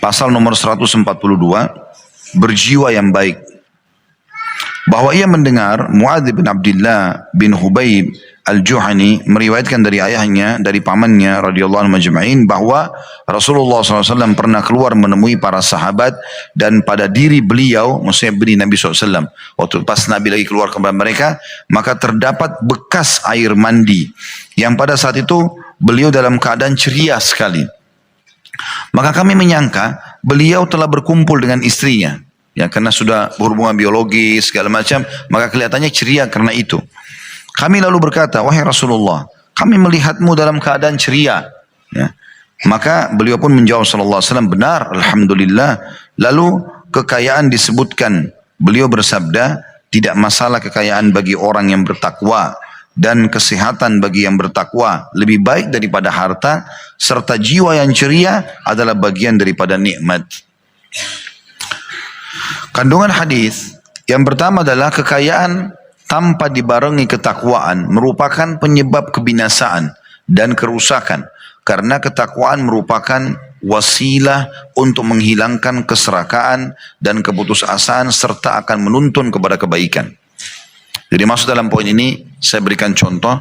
pasal nomor 142, berjiwa yang baik. Bahwa ia mendengar Muadz bin Abdullah bin Hubayb Al-Juhani meriwayatkan dari ayahnya, dari pamannya radhiyallahu anhu majma'in, bahwa Rasulullah SAW pernah keluar menemui para sahabat, dan pada diri beliau, maksudnya diri Nabi SAW, waktu pas Nabi lagi keluar kepada mereka, maka terdapat bekas air mandi, yang pada saat itu beliau dalam keadaan ceria sekali. Maka kami menyangka beliau telah berkumpul dengan istrinya, ya, karena sudah berhubungan biologis segala macam, maka kelihatannya ceria karena itu. Kami lalu berkata, wahai Rasulullah, kami melihatmu dalam keadaan ceria. Ya. Maka beliau pun menjawab sallallahu alaihi wasallam, benar, alhamdulillah. Lalu kekayaan disebutkan. Beliau bersabda, tidak masalah kekayaan bagi orang yang bertakwa, dan kesehatan bagi yang bertakwa lebih baik daripada harta, serta jiwa yang ceria adalah bagian daripada nikmat. Kandungan hadis yang pertama adalah kekayaan tanpa dibarengi ketakwaan merupakan penyebab kebinasaan dan kerusakan, karena ketakwaan merupakan wasilah untuk menghilangkan keserakaan dan keputusasaan serta akan menuntun kepada kebaikan. Jadi masuk dalam poin ini saya berikan contoh,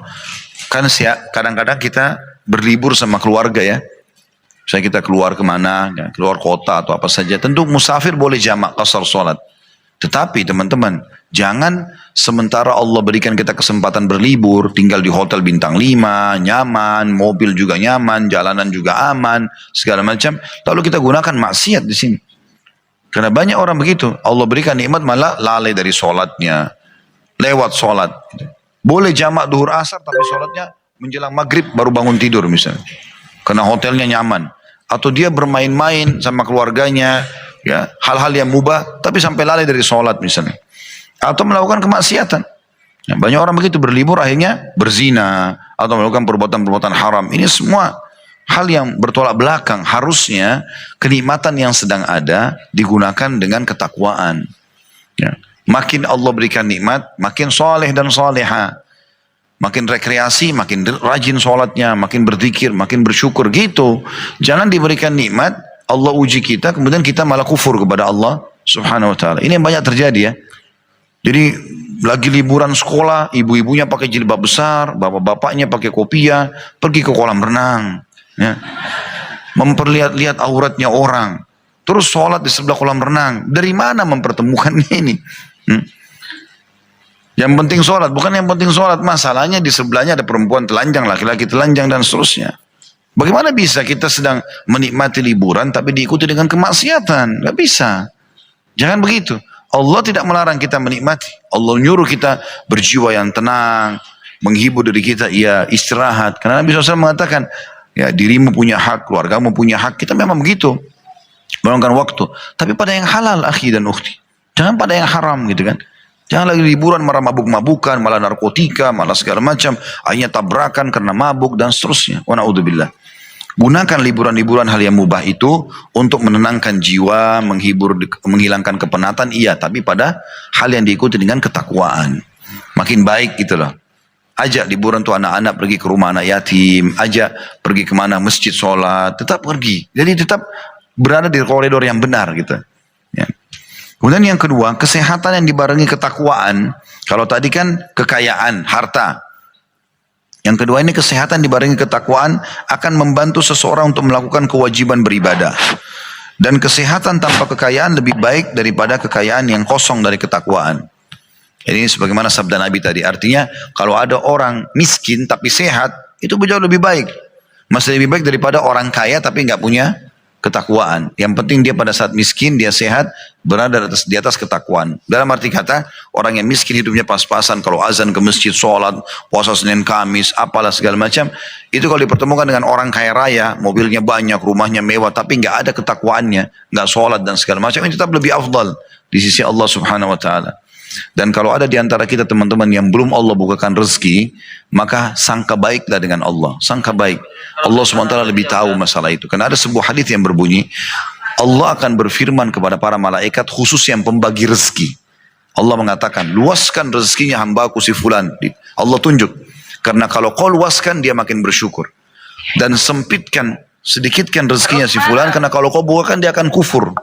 kan kadang-kadang kita berlibur sama keluarga ya. Misalnya kita keluar kemana, ya, keluar kota atau apa saja. Tentu musafir boleh jamak qasar sholat. Tetapi teman-teman, jangan sementara Allah berikan kita kesempatan berlibur, tinggal di hotel bintang 5, nyaman, mobil juga nyaman, jalanan juga aman, segala macam. Lalu kita gunakan maksiat di sini. Karena banyak orang begitu. Allah berikan nikmat malah lalai dari sholatnya, lewat sholat. Boleh jamak duhur asar tapi sholatnya menjelang maghrib baru bangun tidur misalnya. Karena hotelnya nyaman. Atau dia bermain-main sama keluarganya, ya, hal-hal yang mubah tapi sampai lalai dari sholat misalnya. Atau melakukan kemaksiatan. Ya, banyak orang begitu berlibur akhirnya berzina atau melakukan perbuatan-perbuatan haram. Ini semua hal yang bertolak belakang. Harusnya kenikmatan yang sedang ada digunakan dengan ketakwaan. Ya. Makin Allah berikan nikmat, makin soleh dan soleha. Makin rekreasi, makin rajin sholatnya, makin berzikir, makin bersyukur gitu. Jangan diberikan nikmat, Allah uji kita, kemudian kita malah kufur kepada Allah subhanahu wa ta'ala. Ini yang banyak terjadi ya. Jadi lagi liburan sekolah, ibu-ibunya pakai jilbab besar, bapak-bapaknya pakai kopiah, pergi ke kolam renang. Ya. Memperlihat-lihat auratnya orang. Terus sholat di sebelah kolam renang. Dari mana mempertemukannya ini? Yang penting sholat, bukan yang penting sholat. Masalahnya di sebelahnya ada perempuan telanjang, laki-laki telanjang dan seterusnya. Bagaimana bisa kita sedang menikmati liburan tapi diikuti dengan kemaksiatan? Gak bisa. Jangan begitu. Allah tidak melarang kita menikmati. Allah nyuruh kita berjiwa yang tenang, menghibur diri kita, ya istirahat. Karena Nabi SAW mengatakan, ya dirimu punya hak, keluargamu punya hak. Kita memang begitu. Meluangkan waktu. Tapi pada yang halal, akhi dan ukhti. Jangan pada yang haram gitu kan. Jangan lagi liburan malah mabuk-mabukan, malah narkotika, malah segala macam. Akhirnya tabrakan karena mabuk dan seterusnya. Wa na'udzubillah. Gunakan liburan-liburan hal yang mubah itu untuk menenangkan jiwa, menghibur, menghilangkan kepenatan, iya. Tapi pada hal yang diikuti dengan ketakwaan. Makin baik gitu loh. Ajak liburan tuh anak-anak pergi ke rumah anak yatim. Ajak pergi kemana, masjid sholat. Tetap pergi. Jadi tetap berada di koridor yang benar gitu. Ya. Kemudian yang kedua, kesehatan yang dibarengi ketakwaan. Kalau tadi kan kekayaan, harta. Yang kedua ini kesehatan dibarengi ketakwaan akan membantu seseorang untuk melakukan kewajiban beribadah. Dan kesehatan tanpa kekayaan lebih baik daripada kekayaan yang kosong dari ketakwaan. Ini sebagaimana sabda Nabi tadi. Artinya kalau ada orang miskin tapi sehat, itu jauh lebih baik. Masih lebih baik daripada orang kaya tapi nggak punya ketakwaan. Yang penting dia pada saat miskin, dia sehat, berada di atas ketakwaan. Dalam arti kata, orang yang miskin hidupnya pas-pasan, kalau azan ke masjid, sholat, puasa Senin Kamis, apalah segala macam, itu kalau dipertemukan dengan orang kaya raya, mobilnya banyak, rumahnya mewah, tapi nggak ada ketakwaannya, nggak sholat dan segala macam, ini tetap lebih afdal di sisi Allah subhanahu wa ta'ala. Dan kalau ada di antara kita teman-teman yang belum Allah bukakan rezeki, maka sangka baiklah dengan Allah. Sangka baik. Allah SWT lebih tahu masalah itu. Karena ada sebuah hadis yang berbunyi, Allah akan berfirman kepada para malaikat khusus yang pembagi rezeki. Allah mengatakan, luaskan rezekinya hambaku si fulan. Allah tunjuk. Karena kalau kau luaskan, dia makin bersyukur. Dan sempitkan sedikitkan rezekinya si fulan, karena kalau kau bukakan dia akan kufur.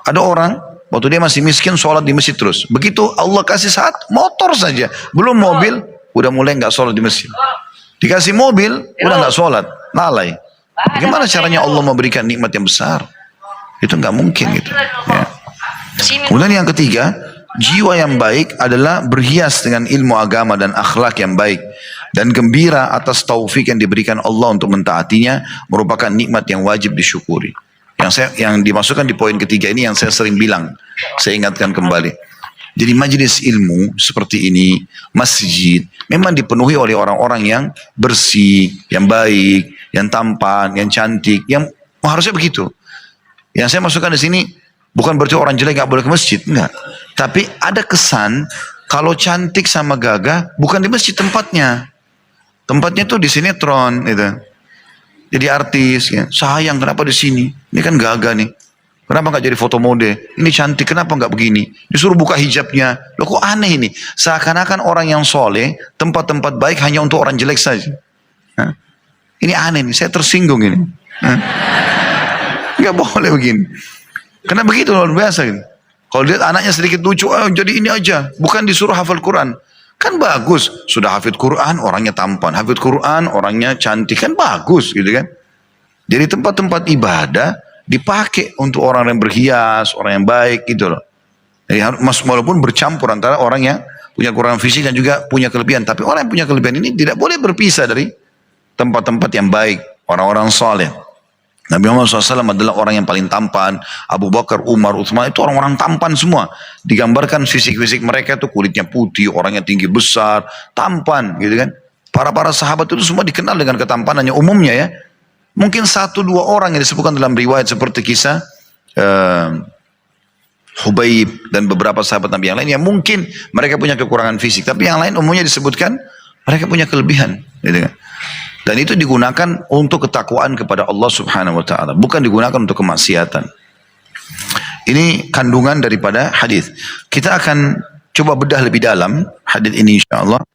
Ada orang waktu dia masih miskin sholat di masjid terus. Begitu Allah kasih saat motor saja, belum mobil, udah mulai nggak sholat di masjid. Dikasih mobil, udah nggak sholat, lalai. Bagaimana caranya Allah memberikan nikmat yang besar? Itu nggak mungkin gitu. Ya. Kemudian yang ketiga, jiwa yang baik adalah berhias dengan ilmu agama dan akhlak yang baik, dan gembira atas taufik yang diberikan Allah untuk mentaatinya merupakan nikmat yang wajib disyukuri. Yang dimasukkan di poin ketiga ini yang saya sering bilang, saya ingatkan kembali. Jadi majelis ilmu seperti ini, masjid, memang dipenuhi oleh orang-orang yang bersih, yang baik, yang tampan, yang cantik, yang harusnya begitu. Yang saya masukkan di sini bukan berarti orang jelek gak boleh ke masjid, enggak. Tapi ada kesan kalau cantik sama gagah bukan di masjid tempatnya. Tempatnya tuh di sinetron gitu. Jadi artis, ya. Sayang kenapa di sini? Ini kan gagah nih. Kenapa nggak jadi foto mode? Ini cantik, kenapa nggak begini? Disuruh buka hijabnya. Loh kok aneh ini? Seakan-akan orang yang soleh, tempat-tempat baik hanya untuk orang jelek saja. Hah? Ini aneh nih, saya tersinggung ini. Nggak boleh begini. Karena begitu luar biasa gitu. Kalau lihat anaknya sedikit lucu, jadi ini aja. Bukan disuruh hafal Quran. Kan bagus, sudah hafid Quran, orangnya tampan. Hafid Quran, orangnya cantik, kan bagus gitu kan. Jadi tempat-tempat ibadah dipakai untuk orang yang berhias, orang yang baik gitu loh. Jadi walaupun bercampur antara orang yang punya kekurangan fisik dan juga punya kelebihan. Tapi orang yang punya kelebihan ini tidak boleh berpisah dari tempat-tempat yang baik, orang-orang soleh. Nabi Muhammad SAW adalah orang yang paling tampan. Abu Bakar, Umar, Utsman itu orang-orang tampan semua. Digambarkan fisik-fisik mereka itu kulitnya putih, orangnya tinggi besar, tampan gitu kan. Para sahabat itu semua dikenal dengan ketampanannya umumnya ya. Mungkin 1-2 orang yang disebutkan dalam riwayat seperti kisah Hubaib dan beberapa sahabat Nabi yang lain yang mungkin mereka punya kekurangan fisik. Tapi yang lain umumnya disebutkan mereka punya kelebihan gitu kan. Dan itu digunakan untuk ketakwaan kepada Allah Subhanahu wa taala, bukan digunakan untuk kemaksiatan. Ini kandungan daripada hadis. Kita akan coba bedah lebih dalam hadis ini insyaallah.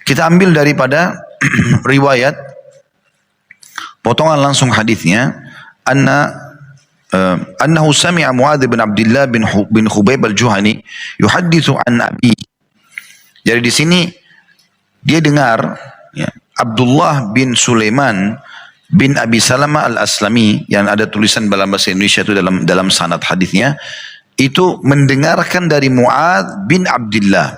Kita ambil daripada riwayat potongan langsung hadisnya, annahu sami'a Muadz bin Abdullah bin Khubayb al-Juhani yuhadditsu an abi. Jadi di sini dia dengar ya, Abdullah bin Sulaiman bin Abi Salamah al-Aslami, yang ada tulisan dalam bahasa Indonesia itu dalam sanad hadisnya, itu mendengarkan dari Muadz bin Abdullah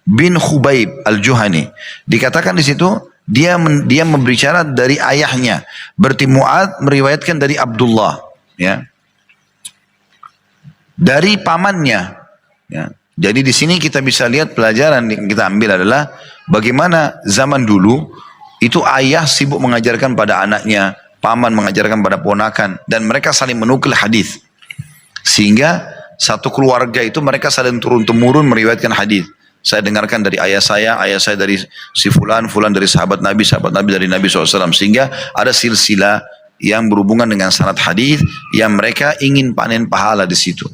bin Khubayb al-Juhani. Dikatakan di situ dia berbicara dari ayahnya. Berarti Muadz meriwayatkan dari Abdullah, ya. Dari pamannya, ya. Jadi di sini kita bisa lihat pelajaran yang kita ambil adalah bagaimana zaman dulu itu ayah sibuk mengajarkan pada anaknya, paman mengajarkan pada ponakan, dan mereka saling menukil hadis. Sehingga satu keluarga itu mereka saling turun-temurun meriwayatkan hadis. Saya dengarkan dari ayah saya dari si fulan dari sahabat Nabi dari Nabi SAW. Sehingga ada silsilah yang berhubungan dengan sanad hadis yang mereka ingin panen pahala di situ.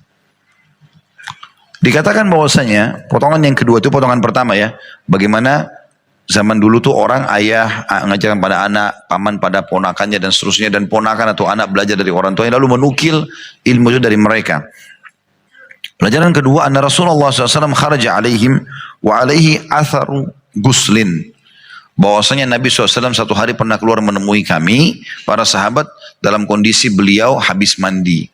Dikatakan bahwasanya potongan yang kedua itu potongan pertama ya, bagaimana zaman dulu tuh orang ayah mengajarkan pada anak, paman pada ponakannya dan seterusnya, dan ponakan atau anak belajar dari orang tuanya lalu menukil ilmu itu dari mereka. Pelajaran kedua, anna Rasulullah SAW kharaja alaihim wa alaihi atharu guslin. Bahwasanya Nabi SAW satu hari pernah keluar menemui kami, para sahabat, dalam kondisi beliau habis mandi.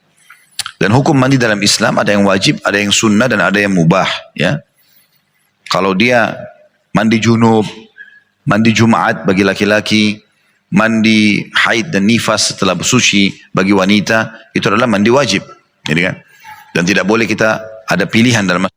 Dan hukum mandi dalam Islam ada yang wajib, ada yang sunnah, dan ada yang mubah. Ya, kalau dia mandi junub, mandi Jumat bagi laki-laki, mandi haid dan nifas setelah bersuci bagi wanita, itu adalah mandi wajib. Jadi kan? Dan tidak boleh kita ada pilihan dalam